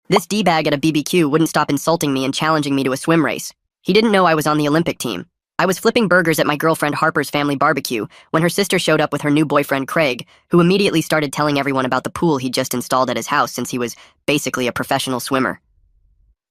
This D-bag at a BBQ wouldn't stop insulting me and challenging me to a swim race. He didn't know I was on the Olympic team. I was flipping burgers at my girlfriend Harper's family barbecue when her sister showed up with her new boyfriend Craig, who immediately started telling everyone about the pool he'd just installed at his house since he was basically a professional swimmer.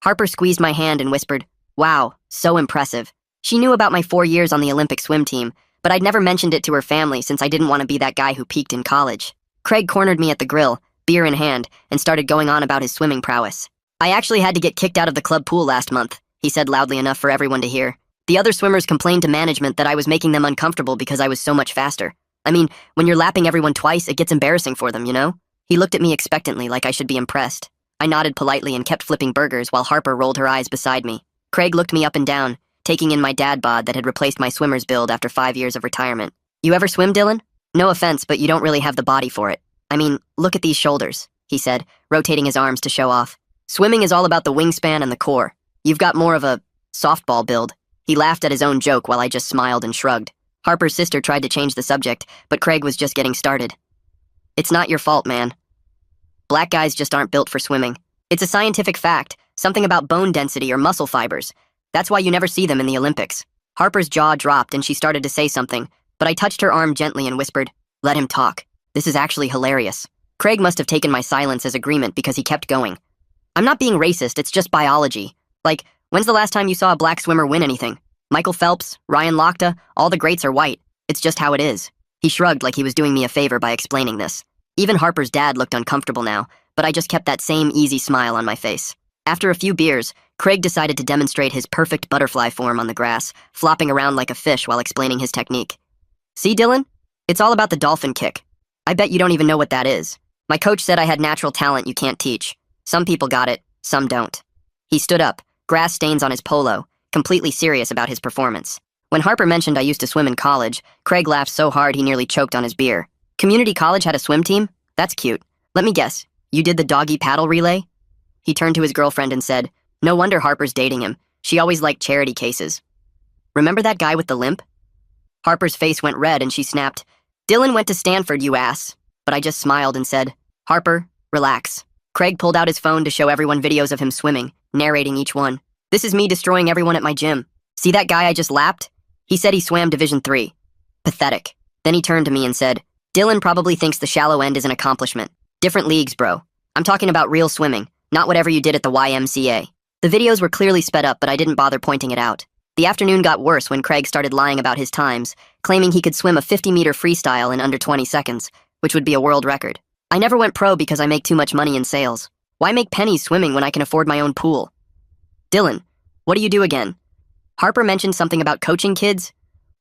Harper squeezed my hand and whispered, "Wow, so impressive." She knew about my 4 years on the Olympic swim team, but I'd never mentioned it to her family since I didn't want to be that guy who peaked in college. Craig cornered me at the grill, beer in hand, and started going on about his swimming prowess. "I actually had to get kicked out of the club pool last month," he said loudly enough for everyone to hear. "The other swimmers complained to management that I was making them uncomfortable because I was so much faster. I mean, when you're lapping everyone twice, it gets embarrassing for them, you know?" He looked at me expectantly like I should be impressed. I nodded politely and kept flipping burgers while Harper rolled her eyes beside me. Craig looked me up and down, taking in my dad bod that had replaced my swimmer's build after 5 years of retirement. "You ever swim, Dylan? No offense, but you don't really have the body for it. I mean, look at these shoulders," he said, rotating his arms to show off. "Swimming is all about the wingspan and the core. You've got more of a softball build." He laughed at his own joke while I just smiled and shrugged. Harper's sister tried to change the subject, but Craig was just getting started. "It's not your fault, man. Black guys just aren't built for swimming. It's a scientific fact, something about bone density or muscle fibers. That's why you never see them in the Olympics." Harper's jaw dropped and she started to say something, but I touched her arm gently and whispered, "Let him talk. This is actually hilarious." Craig must have taken my silence as agreement because he kept going. "I'm not being racist, it's just biology. Like, when's the last time you saw a black swimmer win anything? Michael Phelps, Ryan Lochte, all the greats are white. It's just how it is." He shrugged like he was doing me a favor by explaining this. Even Harper's dad looked uncomfortable now, but I just kept that same easy smile on my face. After a few beers, Craig decided to demonstrate his perfect butterfly form on the grass, flopping around like a fish while explaining his technique. "See, Dylan? It's all about the dolphin kick. I bet you don't even know what that is. My coach said I had natural talent you can't teach. Some people got it, some don't." He stood up, grass stains on his polo, completely serious about his performance. When Harper mentioned I used to swim in college, Craig laughed so hard he nearly choked on his beer. "Community college had a swim team? That's cute. Let me guess, you did the doggy paddle relay?" He turned to his girlfriend and said, "No wonder Harper's dating him. She always liked charity cases. Remember that guy with the limp?" Harper's face went red and she snapped, "Dylan went to Stanford, you ass." But I just smiled and said, "Harper, relax." Craig pulled out his phone to show everyone videos of him swimming, narrating each one. "This is me destroying everyone at my gym. See that guy I just lapped? He said he swam Division 3. Pathetic." Then he turned to me and said, "Dylan probably thinks the shallow end is an accomplishment. Different leagues, bro. I'm talking about real swimming, not whatever you did at the YMCA." The videos were clearly sped up, but I didn't bother pointing it out. The afternoon got worse when Craig started lying about his times, claiming he could swim a 50-meter freestyle in under 20 seconds, which would be a world record. "I never went pro because I make too much money in sales. Why make pennies swimming when I can afford my own pool?" "Dylan, what do you do again? Harper mentioned something about coaching kids.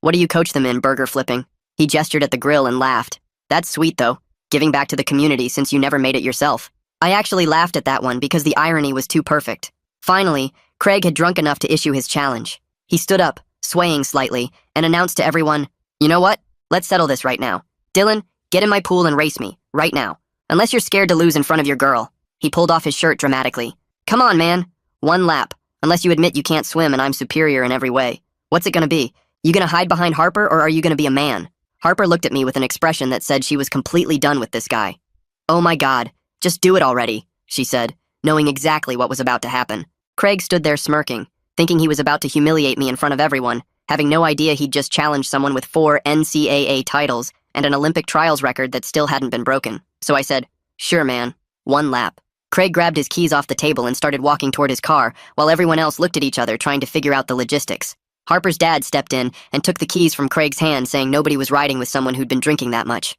What do you coach them in, burger flipping?" He gestured at the grill and laughed. "That's sweet, though, giving back to the community since you never made it yourself." I actually laughed at that one because the irony was too perfect. Finally, Craig had drunk enough to issue his challenge. He stood up, swaying slightly, and announced to everyone, "You know what? Let's settle this right now. Dylan, get in my pool and race me, right now. Unless you're scared to lose in front of your girl." He pulled off his shirt dramatically. "Come on, man. 1 lap. Unless you admit you can't swim and I'm superior in every way. What's it gonna be? You gonna hide behind Harper or are you gonna be a man?" Harper looked at me with an expression that said she was completely done with this guy. "Oh my God, just do it already," she said, knowing exactly what was about to happen. Craig stood there smirking, thinking he was about to humiliate me in front of everyone, having no idea he'd just challenged someone with 4 NCAA titles and an Olympic trials record that still hadn't been broken. So I said, "Sure, man. 1 lap." Craig grabbed his keys off the table and started walking toward his car, while everyone else looked at each other trying to figure out the logistics. Harper's dad stepped in and took the keys from Craig's hand, saying nobody was riding with someone who'd been drinking that much.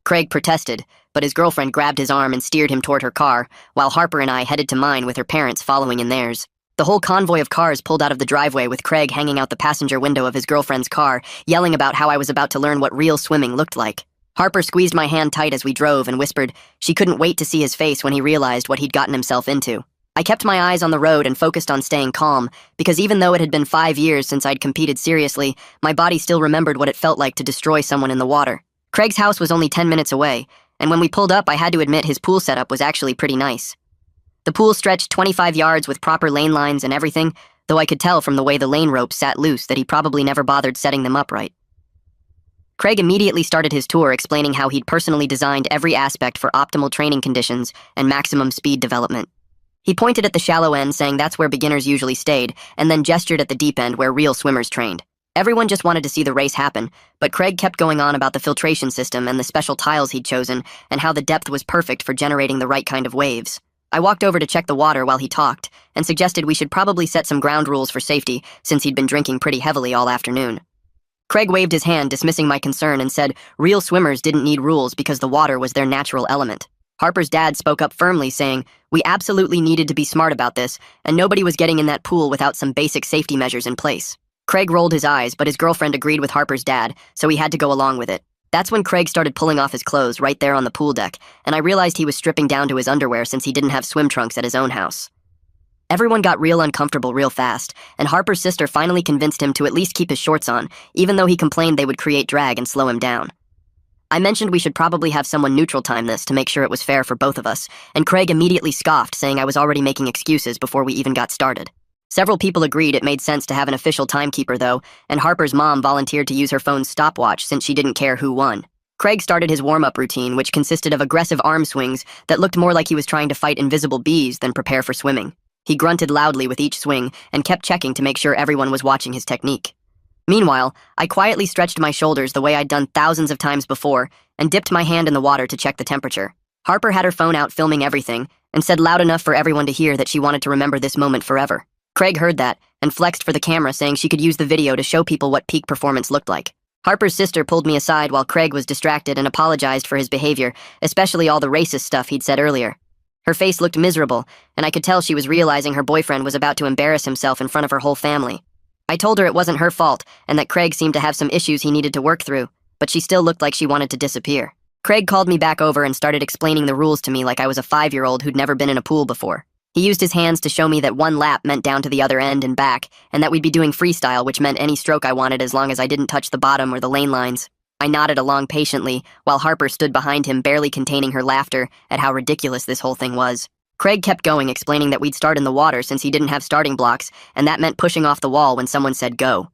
Craig protested, but his girlfriend grabbed his arm and steered him toward her car, while Harper and I headed to mine with her parents following in theirs. The whole convoy of cars pulled out of the driveway with Craig hanging out the passenger window of his girlfriend's car, yelling about how I was about to learn what real swimming looked like. Harper squeezed my hand tight as we drove and whispered she couldn't wait to see his face when he realized what he'd gotten himself into. I kept my eyes on the road and focused on staying calm, because even though it had been 5 years since I'd competed seriously, my body still remembered what it felt like to destroy someone in the water. Craig's house was only 10 minutes away, and when we pulled up, I had to admit his pool setup was actually pretty nice. The pool stretched 25 yards with proper lane lines and everything, though I could tell from the way the lane ropes sat loose that he probably never bothered setting them up right. Craig immediately started his tour explaining how he'd personally designed every aspect for optimal training conditions and maximum speed development. He pointed at the shallow end, saying that's where beginners usually stayed, and then gestured at the deep end where real swimmers trained. Everyone just wanted to see the race happen, but Craig kept going on about the filtration system and the special tiles he'd chosen, and how the depth was perfect for generating the right kind of waves. I walked over to check the water while he talked, and suggested we should probably set some ground rules for safety, since he'd been drinking pretty heavily all afternoon. Craig waved his hand, dismissing my concern, and said real swimmers didn't need rules because the water was their natural element. Harper's dad spoke up firmly, saying we absolutely needed to be smart about this, and nobody was getting in that pool without some basic safety measures in place. Craig rolled his eyes, but his girlfriend agreed with Harper's dad, so he had to go along with it. That's when Craig started pulling off his clothes right there on the pool deck, and I realized he was stripping down to his underwear since he didn't have swim trunks at his own house. Everyone got real uncomfortable real fast, and Harper's sister finally convinced him to at least keep his shorts on, even though he complained they would create drag and slow him down. I mentioned we should probably have someone neutral time this to make sure it was fair for both of us, and Craig immediately scoffed, saying I was already making excuses before we even got started. Several people agreed it made sense to have an official timekeeper, though, and Harper's mom volunteered to use her phone's stopwatch since she didn't care who won. Craig started his warm-up routine, which consisted of aggressive arm swings that looked more like he was trying to fight invisible bees than prepare for swimming. He grunted loudly with each swing and kept checking to make sure everyone was watching his technique. Meanwhile, I quietly stretched my shoulders the way I'd done thousands of times before and dipped my hand in the water to check the temperature. Harper had her phone out filming everything and said loud enough for everyone to hear that she wanted to remember this moment forever. Craig heard that and flexed for the camera, saying she could use the video to show people what peak performance looked like. Harper's sister pulled me aside while Craig was distracted and apologized for his behavior, especially all the racist stuff he'd said earlier. Her face looked miserable, and I could tell she was realizing her boyfriend was about to embarrass himself in front of her whole family. I told her it wasn't her fault, and that Craig seemed to have some issues he needed to work through, but she still looked like she wanted to disappear. Craig called me back over and started explaining the rules to me like I was a 5-year-old who'd never been in a pool before. He used his hands to show me that one lap meant down to the other end and back, and that we'd be doing freestyle, which meant any stroke I wanted as long as I didn't touch the bottom or the lane lines. I nodded along patiently, while Harper stood behind him, barely containing her laughter at how ridiculous this whole thing was. Craig kept going, explaining that we'd start in the water since he didn't have starting blocks, and that meant pushing off the wall when someone said go.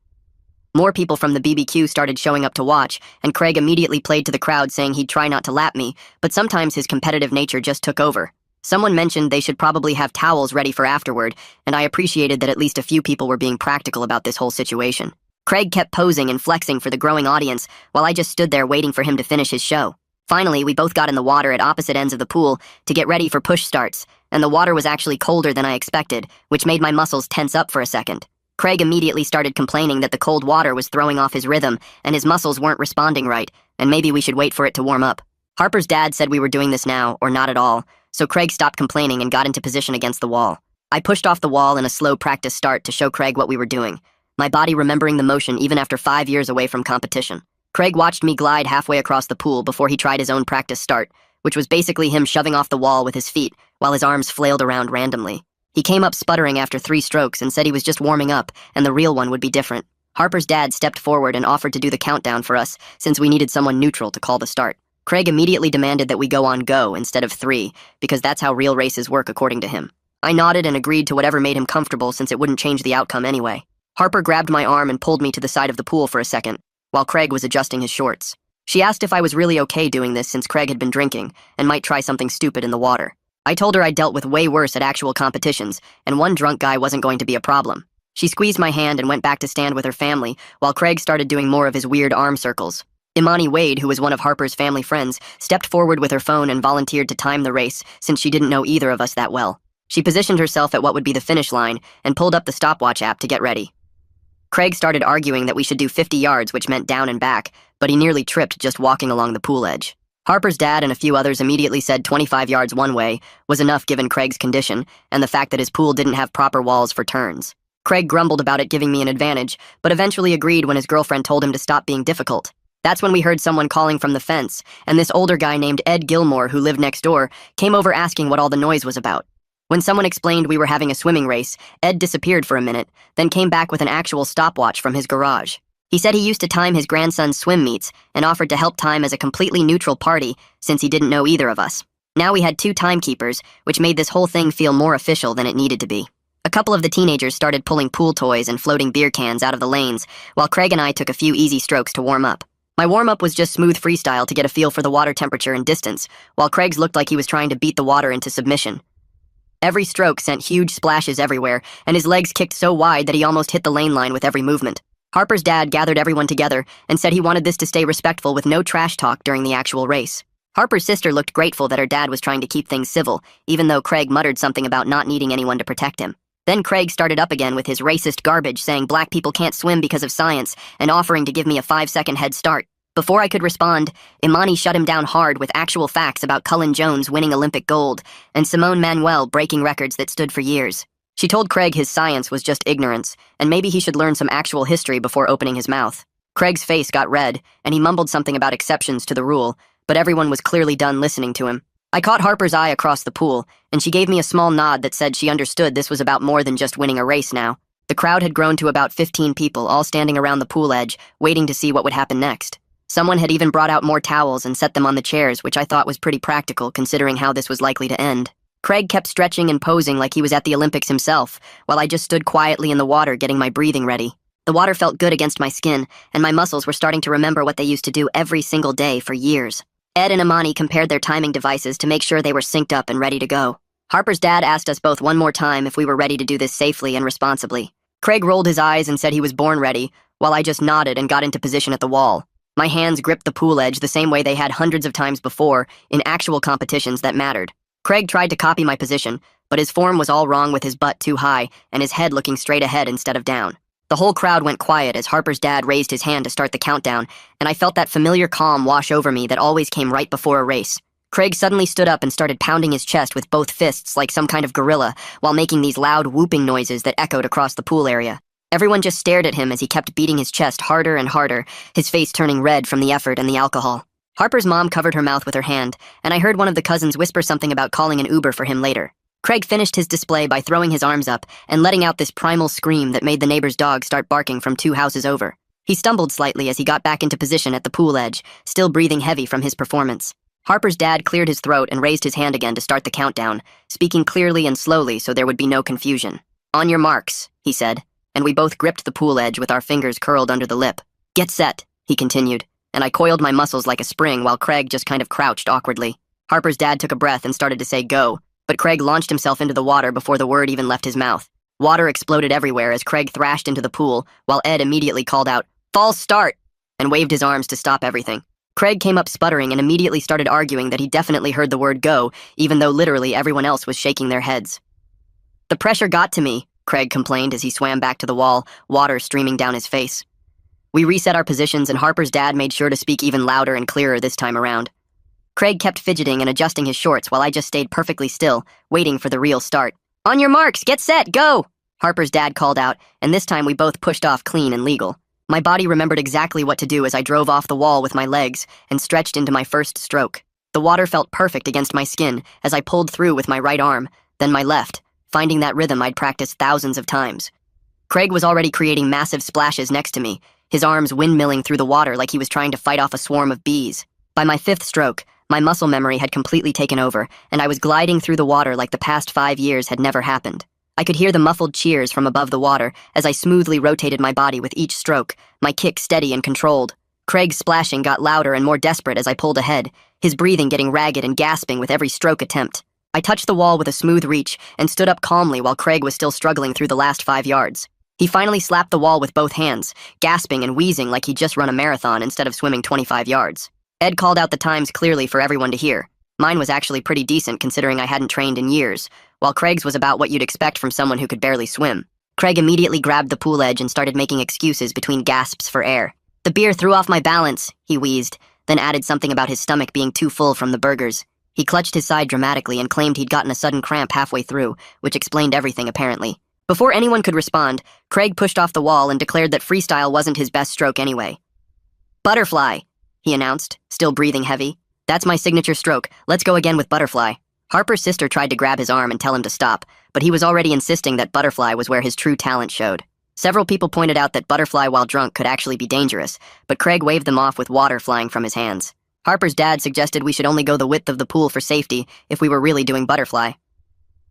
More people from the BBQ started showing up to watch, and Craig immediately played to the crowd, saying he'd try not to lap me, but sometimes his competitive nature just took over. Someone mentioned they should probably have towels ready for afterward, and I appreciated that at least a few people were being practical about this whole situation. Craig kept posing and flexing for the growing audience, while I just stood there waiting for him to finish his show. Finally, we both got in the water at opposite ends of the pool to get ready for push starts, and the water was actually colder than I expected, which made my muscles tense up for a second. Craig immediately started complaining that the cold water was throwing off his rhythm, and his muscles weren't responding right, and maybe we should wait for it to warm up. Harper's dad said we were doing this now, or not at all, so Craig stopped complaining and got into position against the wall. I pushed off the wall in a slow practice start to show Craig what we were doing, my body remembering the motion even after 5 years away from competition. Craig watched me glide halfway across the pool before he tried his own practice start, which was basically him shoving off the wall with his feet while his arms flailed around randomly. He came up sputtering after 3 strokes and said he was just warming up and the real one would be different. Harper's dad stepped forward and offered to do the countdown for us since we needed someone neutral to call the start. Craig immediately demanded that we go on go instead of 3, because that's how real races work according to him. I nodded and agreed to whatever made him comfortable since it wouldn't change the outcome anyway. Harper grabbed my arm and pulled me to the side of the pool for a second, while Craig was adjusting his shorts. She asked if I was really okay doing this since Craig had been drinking and might try something stupid in the water. I told her I'd dealt with way worse at actual competitions, and one drunk guy wasn't going to be a problem. She squeezed my hand and went back to stand with her family, while Craig started doing more of his weird arm circles. Imani Wade, who was one of Harper's family friends, stepped forward with her phone and volunteered to time the race since she didn't know either of us that well. She positioned herself at what would be the finish line and pulled up the stopwatch app to get ready. Craig started arguing that we should do 50 yards, which meant down and back, but he nearly tripped just walking along the pool edge. Harper's dad and a few others immediately said 25 yards one way was enough given Craig's condition and the fact that his pool didn't have proper walls for turns. Craig grumbled about it giving me an advantage, but eventually agreed when his girlfriend told him to stop being difficult. That's when we heard someone calling from the fence, and this older guy named Ed Gilmore, who lived next door, came over asking what all the noise was about. When someone explained we were having a swimming race, Ed disappeared for a minute, then came back with an actual stopwatch from his garage. He said he used to time his grandson's swim meets and offered to help time as a completely neutral party since he didn't know either of us. Now we had 2 timekeepers, which made this whole thing feel more official than it needed to be. A couple of the teenagers started pulling pool toys and floating beer cans out of the lanes, while Craig and I took a few easy strokes to warm up. My warm-up was just smooth freestyle to get a feel for the water temperature and distance, while Craig's looked like he was trying to beat the water into submission. Every stroke sent huge splashes everywhere, and his legs kicked so wide that he almost hit the lane line with every movement. Harper's dad gathered everyone together and said he wanted this to stay respectful with no trash talk during the actual race. Harper's sister looked grateful that her dad was trying to keep things civil, even though Craig muttered something about not needing anyone to protect him. Then Craig started up again with his racist garbage, saying black people can't swim because of science and offering to give me a 5-second head start. Before I could respond, Imani shut him down hard with actual facts about Cullen Jones winning Olympic gold and Simone Manuel breaking records that stood for years. She told Craig his science was just ignorance, and maybe he should learn some actual history before opening his mouth. Craig's face got red, and he mumbled something about exceptions to the rule, but everyone was clearly done listening to him. I caught Harper's eye across the pool, and she gave me a small nod that said she understood this was about more than just winning a race now. The crowd had grown to about 15 people, all standing around the pool edge, waiting to see what would happen next. Someone had even brought out more towels and set them on the chairs, which I thought was pretty practical considering how this was likely to end. Craig kept stretching and posing like he was at the Olympics himself, while I just stood quietly in the water getting my breathing ready. The water felt good against my skin, and my muscles were starting to remember what they used to do every single day for years. Ed and Imani compared their timing devices to make sure they were synced up and ready to go. Harper's dad asked us both one more time if we were ready to do this safely and responsibly. Craig rolled his eyes and said he was born ready, while I just nodded and got into position at the wall. My hands gripped the pool edge the same way they had hundreds of times before in actual competitions that mattered. Craig tried to copy my position, but his form was all wrong with his butt too high and his head looking straight ahead instead of down. The whole crowd went quiet as Harper's dad raised his hand to start the countdown, and I felt that familiar calm wash over me that always came right before a race. Craig suddenly stood up and started pounding his chest with both fists like some kind of gorilla while making these loud whooping noises that echoed across the pool area. Everyone just stared at him as he kept beating his chest harder and harder, his face turning red from the effort and the alcohol. Harper's mom covered her mouth with her hand, and I heard one of the cousins whisper something about calling an Uber for him later. Craig finished his display by throwing his arms up and letting out this primal scream that made the neighbor's dog start barking from 2 houses over. He stumbled slightly as he got back into position at the pool edge, still breathing heavy from his performance. Harper's dad cleared his throat and raised his hand again to start the countdown, speaking clearly and slowly so there would be no confusion. "On your marks," he said, and we both gripped the pool edge with our fingers curled under the lip. "Get set," he continued, and I coiled my muscles like a spring while Craig just kind of crouched awkwardly. Harper's dad took a breath and started to say go, but Craig launched himself into the water before the word even left his mouth. Water exploded everywhere as Craig thrashed into the pool, while Ed immediately called out, "False start!" and waved his arms to stop everything. Craig came up sputtering and immediately started arguing that he definitely heard the word go, even though literally everyone else was shaking their heads. "The pressure got to me," Craig complained as he swam back to the wall, water streaming down his face. We reset our positions and Harper's dad made sure to speak even louder and clearer this time around. Craig kept fidgeting and adjusting his shorts while I just stayed perfectly still, waiting for the real start. "On your marks, get set, go!" Harper's dad called out, and this time we both pushed off clean and legal. My body remembered exactly what to do as I drove off the wall with my legs and stretched into my first stroke. The water felt perfect against my skin as I pulled through with my right arm, then my left, finding that rhythm I'd practiced thousands of times. Craig was already creating massive splashes next to me, his arms windmilling through the water like he was trying to fight off a swarm of bees. By my 5th stroke, my muscle memory had completely taken over, and I was gliding through the water like the past 5 years had never happened. I could hear the muffled cheers from above the water as I smoothly rotated my body with each stroke, my kick steady and controlled. Craig's splashing got louder and more desperate as I pulled ahead, his breathing getting ragged and gasping with every stroke attempt. I touched the wall with a smooth reach and stood up calmly while Craig was still struggling through the last 5 yards. He finally slapped the wall with both hands, gasping and wheezing like he'd just run a marathon instead of swimming 25 yards. Ed called out the times clearly for everyone to hear. Mine was actually pretty decent considering I hadn't trained in years, while Craig's was about what you'd expect from someone who could barely swim. Craig immediately grabbed the pool edge and started making excuses between gasps for air. "The beer threw off my balance," he wheezed, then added something about his stomach being too full from the burgers. He clutched his side dramatically and claimed he'd gotten a sudden cramp halfway through, which explained everything apparently. Before anyone could respond, Craig pushed off the wall and declared that freestyle wasn't his best stroke anyway. "Butterfly," he announced, still breathing heavy. "That's my signature stroke. Let's go again with butterfly." Harper's sister tried to grab his arm and tell him to stop, but he was already insisting that butterfly was where his true talent showed. Several people pointed out that butterfly while drunk could actually be dangerous, but Craig waved them off with water flying from his hands. Harper's dad suggested we should only go the width of the pool for safety if we were really doing butterfly.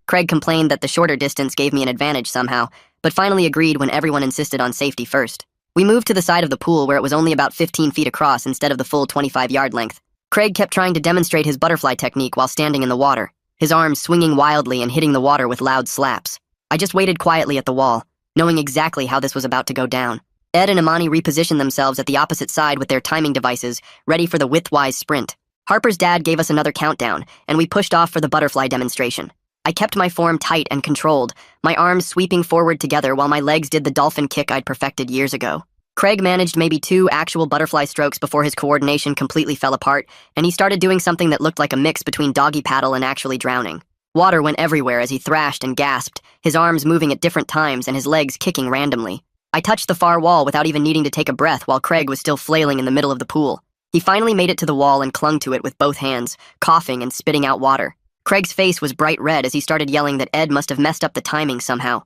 Craig complained that the shorter distance gave me an advantage somehow, but finally agreed when everyone insisted on safety first. We moved to the side of the pool where it was only about 15 feet across instead of the full 25-yard length. Craig kept trying to demonstrate his butterfly technique while standing in the water. his arms swinging wildly and hitting the water with loud slaps. I just waited quietly at the wall, knowing exactly how this was about to go down. Ed and Imani repositioned themselves at the opposite side with their timing devices, ready for the widthwise sprint. Harper's dad gave us another countdown, and we pushed off for the butterfly demonstration. I kept my form tight and controlled, my arms sweeping forward together while my legs did the dolphin kick I'd perfected years ago. Craig managed maybe 2 actual butterfly strokes before his coordination completely fell apart, and he started doing something that looked like a mix between doggy paddle and actually drowning. Water went everywhere as he thrashed and gasped, his arms moving at different times and his legs kicking randomly. I touched the far wall without even needing to take a breath while Craig was still flailing in the middle of the pool. He finally made it to the wall and clung to it with both hands, coughing and spitting out water. Craig's face was bright red as he started yelling that Ed must have messed up the timing somehow.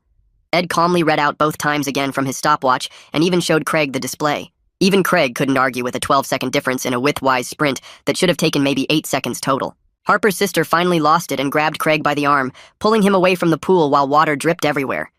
Ed calmly read out both times again from his stopwatch and even showed Craig the display. Even Craig couldn't argue with a 12-second difference in a widthwise sprint that should have taken maybe 8 seconds total. Harper's sister finally lost it and grabbed Craig by the arm, pulling him away from the pool while water dripped everywhere.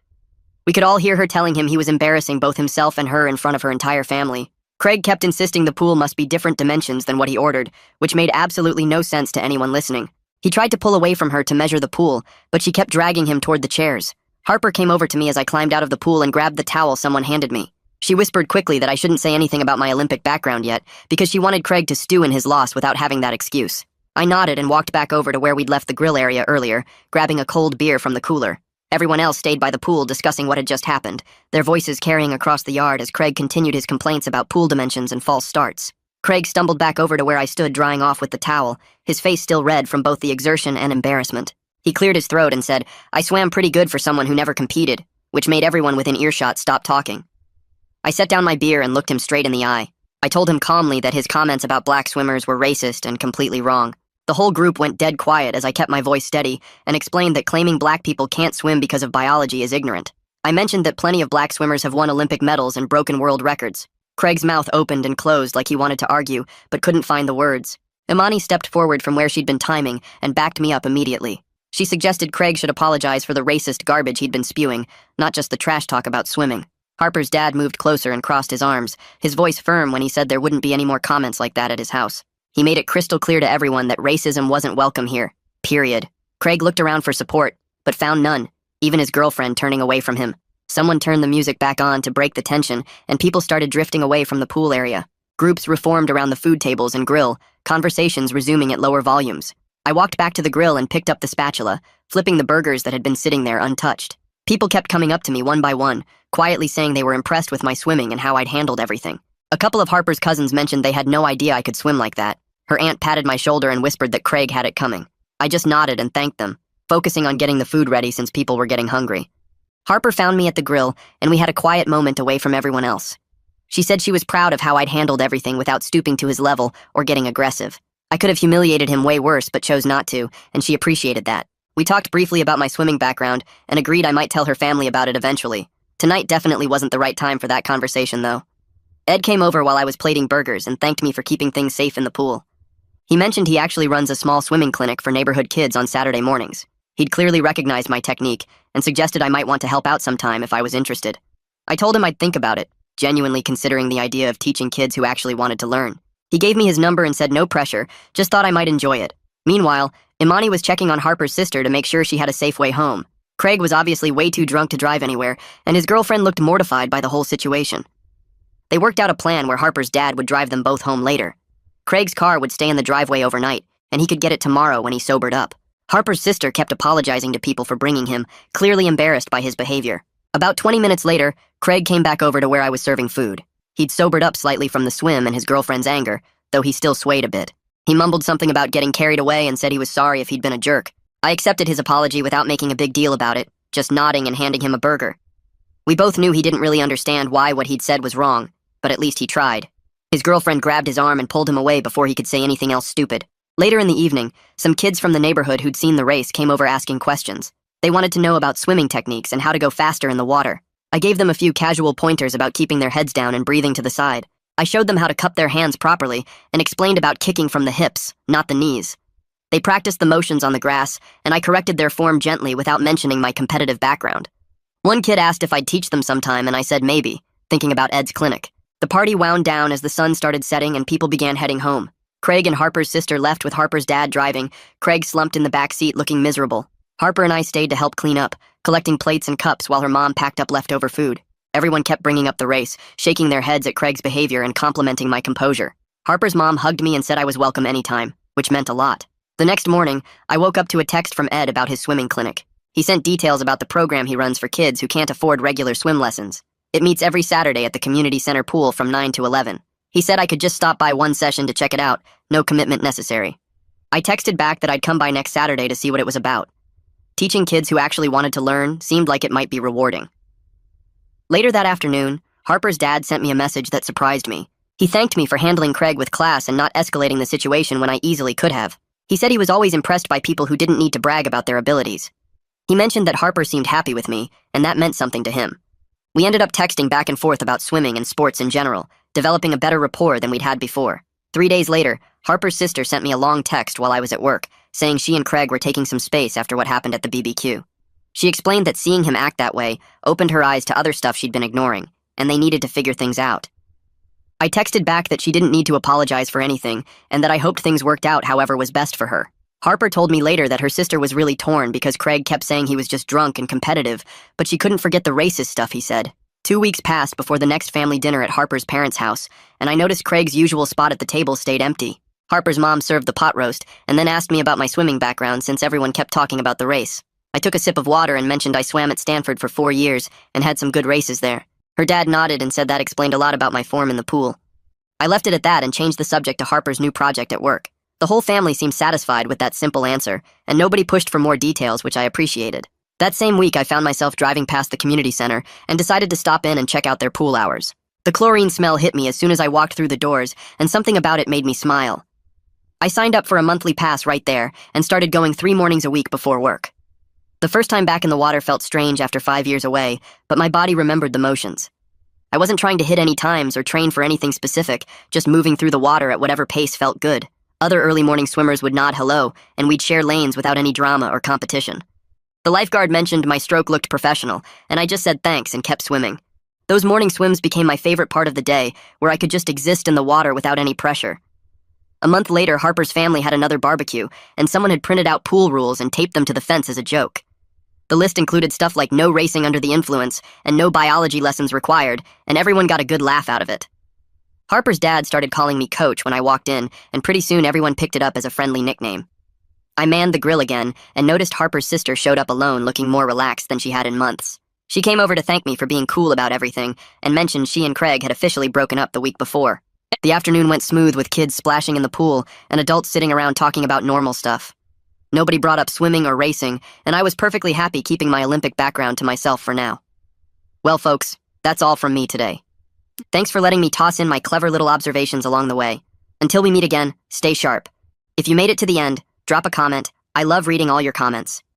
We could all hear her telling him he was embarrassing both himself and her in front of her entire family. Craig kept insisting the pool must be different dimensions than what he ordered, which made absolutely no sense to anyone listening. He tried to pull away from her to measure the pool, but she kept dragging him toward the chairs. Harper came over to me as I climbed out of the pool and grabbed the towel someone handed me. She whispered quickly that I shouldn't say anything about my Olympic background yet, because she wanted Craig to stew in his loss without having that excuse. I nodded and walked back over to where we'd left the grill area earlier, grabbing a cold beer from the cooler. Everyone else stayed by the pool discussing what had just happened, their voices carrying across the yard as Craig continued his complaints about pool dimensions and false starts. Craig stumbled back over to where I stood drying off with the towel, his face still red from both the exertion and embarrassment. He cleared his throat and said, "I swam pretty good for someone who never competed," which made everyone within earshot stop talking. I set down my beer and looked him straight in the eye. I told him calmly that his comments about black swimmers were racist and completely wrong. The whole group went dead quiet as I kept my voice steady and explained that claiming black people can't swim because of biology is ignorant. I mentioned that plenty of black swimmers have won Olympic medals and broken world records. Craig's mouth opened and closed like he wanted to argue, but couldn't find the words. Imani stepped forward from where she'd been timing and backed me up immediately. She suggested Craig should apologize for the racist garbage he'd been spewing, not just the trash talk about swimming. Harper's dad moved closer and crossed his arms, his voice firm when he said there wouldn't be any more comments like that at his house. He made it crystal clear to everyone that racism wasn't welcome here. Period. Craig looked around for support, but found none, even his girlfriend turning away from him. Someone turned the music back on to break the tension, and people started drifting away from the pool area. Groups reformed around the food tables and grill, conversations resuming at lower volumes. I walked back to the grill and picked up the spatula, flipping the burgers that had been sitting there untouched. People kept coming up to me one by one, quietly saying they were impressed with my swimming and how I'd handled everything. A couple of Harper's cousins mentioned they had no idea I could swim like that. Her aunt patted my shoulder and whispered that Craig had it coming. I just nodded and thanked them, focusing on getting the food ready since people were getting hungry. Harper found me at the grill, and we had a quiet moment away from everyone else. She said she was proud of how I'd handled everything without stooping to his level or getting aggressive. I could have humiliated him way worse, but chose not to, and she appreciated that. We talked briefly about my swimming background and agreed I might tell her family about it eventually. Tonight definitely wasn't the right time for that conversation, though. Ed came over while I was plating burgers and thanked me for keeping things safe in the pool. He mentioned he actually runs a small swimming clinic for neighborhood kids on Saturday mornings. He'd clearly recognized my technique and suggested I might want to help out sometime if I was interested. I told him I'd think about it, genuinely considering the idea of teaching kids who actually wanted to learn. He gave me his number and said no pressure, just thought I might enjoy it. Meanwhile, Imani was checking on Harper's sister to make sure she had a safe way home. Craig was obviously way too drunk to drive anywhere, and his girlfriend looked mortified by the whole situation. They worked out a plan where Harper's dad would drive them both home later. Craig's car would stay in the driveway overnight, and he could get it tomorrow when he sobered up. Harper's sister kept apologizing to people for bringing him, clearly embarrassed by his behavior. About 20 minutes later, Craig came back over to where I was serving food. He'd sobered up slightly from the swim and his girlfriend's anger, though he still swayed a bit. He mumbled something about getting carried away and said he was sorry if he'd been a jerk. I accepted his apology without making a big deal about it, just nodding and handing him a burger. We both knew he didn't really understand why what he'd said was wrong, but at least he tried. His girlfriend grabbed his arm and pulled him away before he could say anything else stupid. Later in the evening, some kids from the neighborhood who'd seen the race came over asking questions. They wanted to know about swimming techniques and how to go faster in the water. I gave them a few casual pointers about keeping their heads down and breathing to the side. I showed them how to cup their hands properly and explained about kicking from the hips, not the knees. They practiced the motions on the grass, and I corrected their form gently without mentioning my competitive background. One kid asked if I'd teach them sometime, and I said maybe, thinking about Ed's clinic. The party wound down as the sun started setting and people began heading home. Craig and Harper's sister left with Harper's dad driving. Craig slumped in the back seat looking miserable. Harper and I stayed to help clean up, collecting plates and cups while her mom packed up leftover food. Everyone kept bringing up the race, shaking their heads at Craig's behavior and complimenting my composure. Harper's mom hugged me and said I was welcome anytime, which meant a lot. The next morning, I woke up to a text from Ed about his swimming clinic. He sent details about the program he runs for kids who can't afford regular swim lessons. It meets every Saturday at the community center pool from 9 to 11. He said I could just stop by one session to check it out, no commitment necessary. I texted back that I'd come by next Saturday to see what it was about. Teaching kids who actually wanted to learn seemed like it might be rewarding. Later that afternoon, Harper's dad sent me a message that surprised me. He thanked me for handling Craig with class and not escalating the situation when I easily could have. He said he was always impressed by people who didn't need to brag about their abilities. He mentioned that Harper seemed happy with me, and that meant something to him. We ended up texting back and forth about swimming and sports in general, developing a better rapport than we'd had before. 3 days later, Harper's sister sent me a long text while I was at work, saying she and Craig were taking some space after what happened at the BBQ. She explained that seeing him act that way opened her eyes to other stuff she'd been ignoring, and they needed to figure things out. I texted back that she didn't need to apologize for anything, and that I hoped things worked out however was best for her. Harper told me later that her sister was really torn because Craig kept saying he was just drunk and competitive, but she couldn't forget the racist stuff he said. 2 weeks passed before the next family dinner at Harper's parents' house, and I noticed Craig's usual spot at the table stayed empty. Harper's mom served the pot roast, and then asked me about my swimming background since everyone kept talking about the race. I took a sip of water and mentioned I swam at Stanford for 4 years and had some good races there. Her dad nodded and said that explained a lot about my form in the pool. I left it at that and changed the subject to Harper's new project at work. The whole family seemed satisfied with that simple answer, and nobody pushed for more details, which I appreciated. That same week, I found myself driving past the community center and decided to stop in and check out their pool hours. The chlorine smell hit me as soon as I walked through the doors, and something about it made me smile. I signed up for a monthly pass right there and started going 3 mornings a week before work. The first time back in the water felt strange after 5 years away, but my body remembered the motions. I wasn't trying to hit any times or train for anything specific, just moving through the water at whatever pace felt good. Other early morning swimmers would nod hello, and we'd share lanes without any drama or competition. The lifeguard mentioned my stroke looked professional, and I just said thanks and kept swimming. Those morning swims became my favorite part of the day, where I could just exist in the water without any pressure. A month later, Harper's family had another barbecue, and someone had printed out pool rules and taped them to the fence as a joke. The list included stuff like no racing under the influence and no biology lessons required, and everyone got a good laugh out of it. Harper's dad started calling me Coach when I walked in, and pretty soon everyone picked it up as a friendly nickname. I manned the grill again and noticed Harper's sister showed up alone looking more relaxed than she had in months. She came over to thank me for being cool about everything and mentioned she and Craig had officially broken up the week before. The afternoon went smooth with kids splashing in the pool and adults sitting around talking about normal stuff. Nobody brought up swimming or racing, and I was perfectly happy keeping my Olympic background to myself for now. Well, folks, that's all from me today. Thanks for letting me toss in my clever little observations along the way. Until we meet again, stay sharp. If you made it to the end, drop a comment. I love reading all your comments.